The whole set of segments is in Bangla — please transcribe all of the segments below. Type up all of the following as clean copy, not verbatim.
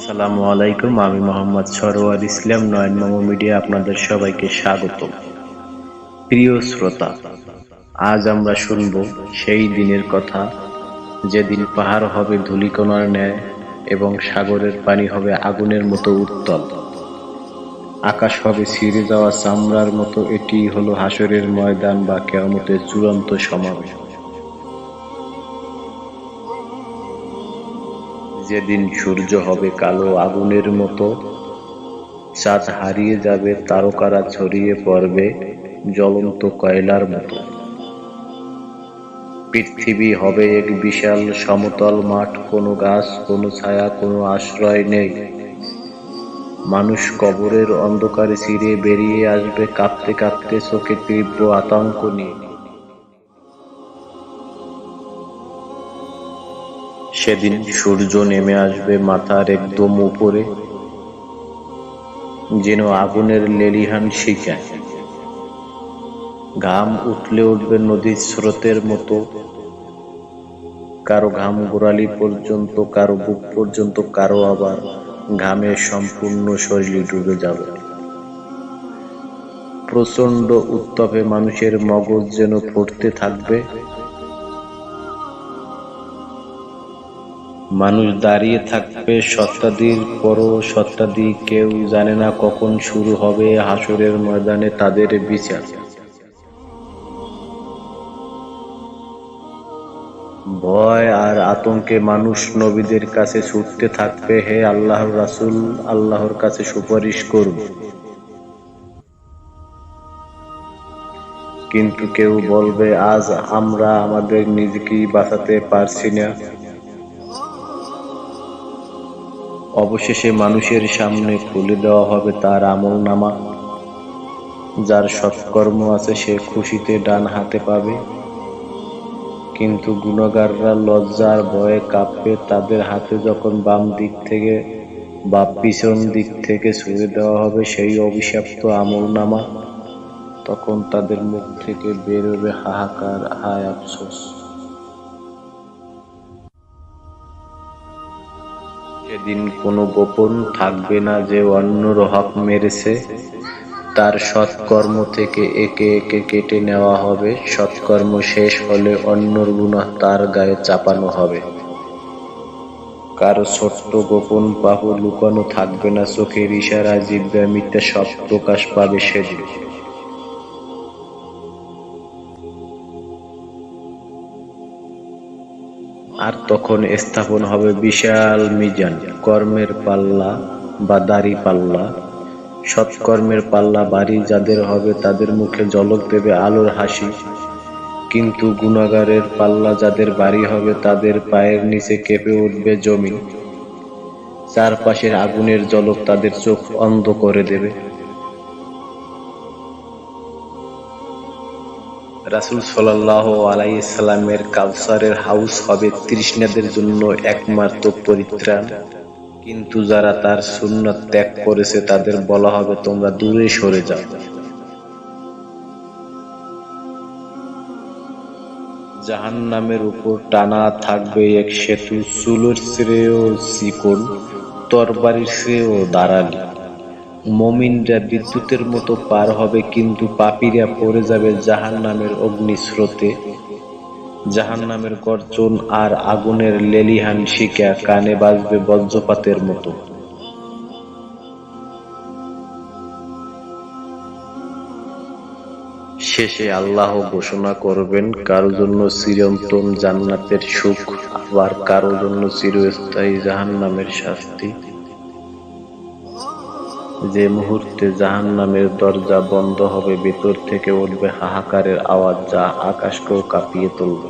আসসালামু আলাইকুম। আমি মোহাম্মদ সরোয়ার ইসলাম, নয়ন মামু মিডিয়া আপনাদের সবাইকে স্বাগত। প্রিয় শ্রোতা, আজ আমরা শুনব সেই দিনের কথা যেদিন পাহাড় হবে ধূলিকণার ন্যায় এবং সাগরের পানি হবে আগুনের মতো উত্তল, আকাশ হবে ছিঁড়ে যাওয়া চামড়ার মতো। এটি হলো হাসরের ময়দান বা কিয়ামতের চূড়ান্ত সমাবেশ। যেদিন সূর্য হবে কালো আগুনের মতো, চাঁদ হারিয়ে যাবে, তারকারা ছড়িয়ে পড়বে জ্বলন্ত কয়লার মতো। পৃথিবী হবে এক বিশাল সমতল মাঠ, কোনো গাছ, কোনো ছায়া, কোনো আশ্রয় নেই। মানুষ কবরের অন্ধকারে ছিঁড়ে বেরিয়ে আসবে, কাঁপতে কাঁপতে, চোখে তীব্র আতঙ্ক নিয়ে। সেদিন সূর্য নেমে আসবে মাথার একদম উপরে, যেন আগুনের লেলিহান শিখা। ঘাম উঠলে উঠবে নদীর স্রোতের মতো, কারো ঘাম গোড়ালি পর্যন্ত, কারো বুক পর্যন্ত, কারো আবার ঘামে সম্পূর্ণ শরীর ডুবে যাবে। প্রচন্ড উত্তাপে মানুষের মগজ যেন ফুটতে থাকবে। মানুষ দাঁড়িয়ে থাকবে শতাব্দীর পরও শতাব্দী, কেউ জানে না কখন শুরু হবে হাসরের ময়দানে তাদের বিচার। ভয় আর আতঙ্কে মানুষ নবীদের কাছে ছুটতে থাকবে, হে আল্লাহর রাসূল, আল্লাহর কাছে সুপারিশ করুন। কিন্তু কেউ বলবে, আজ আমরা আমাদের নিজেকেই বাঁচাতে পারছি না। অবশেষে মানুষের সামনে খুলে দেওয়া হবে তার আমলনামা। যার সৎকর্ম আছে সে খুশিতে ডান হাতে পাবে, কিন্তু গুনাহগাররা লজ্জার ভয়ে কাঁপবে। তাদের হাতে যখন বাম দিক থেকে বা পিছন দিক থেকে ছুঁড়ে দেওয়া হবে সেই অভিশপ্ত আমলনামা, তখন তাদের মুখ থেকে বের হবে হাহাকার, হায় আফসোস। সেদিন কোনো গোপন থাকবে না যে অন্যর হক মেরেছে। তার সৎকর্ম থেকে একে একে কেটে নেওয়া হবে। সৎকর্ম শেষ হলে অন্যর গুনাহ তার গায়ে চাপানো হবে। কারো ছোট্ট গোপন পাপ লুকানো থাকবে না। চোখের ইশারায়, জিহ্বার মিথ্যা সব প্রকাশ পাবে সেদিন। আর তখন স্থাপন হবে বিশাল মিজান, কর্মের পাল্লা বা দাড়ি পাল্লা। সৎকর্মের পাল্লা ভারী যাদের হবে তাদের মুখে ঝলক দেবে আলোর হাসি, কিন্তু গুনাহগারের পাল্লা যাদের ভারী হবে তাদের পায়ের নিচে কেঁপে উঠবে জমিন। চারপাশের আগুনের ঝলক তাদের চোখ অন্ধ করে দেবে। রাসূল সাল্লাল্লাহু আলাইহি সাল্লামের কাউসারের হাউস হবে তৃষ্ণাদের জন্য একমাত্র পরিত্রাণ। কিন্তু যারা তার সুন্নাত ত্যাগ করেছে তাদের বলা হবে, তোমরা দূরে সরে যাও। জাহান্নামের উপর টানা থাকবে এক সেতু, চুলের চেয়েও চিকন, তরবারির চেয়েও ধারালো। মুমিনরা বিদ্যুতের মতো পার হবে, কিন্তু পাপীরা পড়ে যাবে জাহান্নামের অগ্নিস্রোতে। জাহান্নামের গর্জন আর আগুনের লেলিহান শিখা কানে বাজবে বজ্রপাতের মতো। শেষে আল্লাহ ঘোষণা করবেন, কারো জন্য চিরন্তন জান্নাতের সুখ, আবার কারো জন্য চিরস্থায়ী জাহান্নামের শাস্তি। যে মুহূর্তে জাহান্নামের দরজা বন্ধ হবে, ভেতর থেকে উঠবে হাহাকারের আওয়াজ, যা আকাশকেও কাঁপিয়ে তুলবে।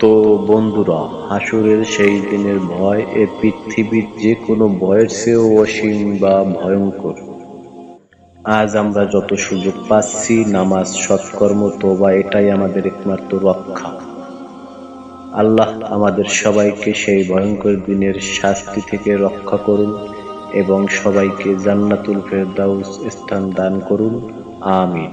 তো বন্ধুরা, হাসরের সেই দিনের ভয় এ পৃথিবীর যে কোনো ভয়ের চেয়েও অসীম বা ভয়ঙ্কর। আজ আমরা যত সুযোগ পাচ্ছি, নামাজ, সৎকর্ম, তওবা, এটাই আমাদের একমাত্র রক্ষা। আল্লাহ আমাদের সবাইকে সেই ভয়ঙ্কর দিনের শাস্তি থেকে রক্ষা করুন এবং সবাইকে জান্নাতুল ফেরদাউস স্থান দান করুন। আমিন।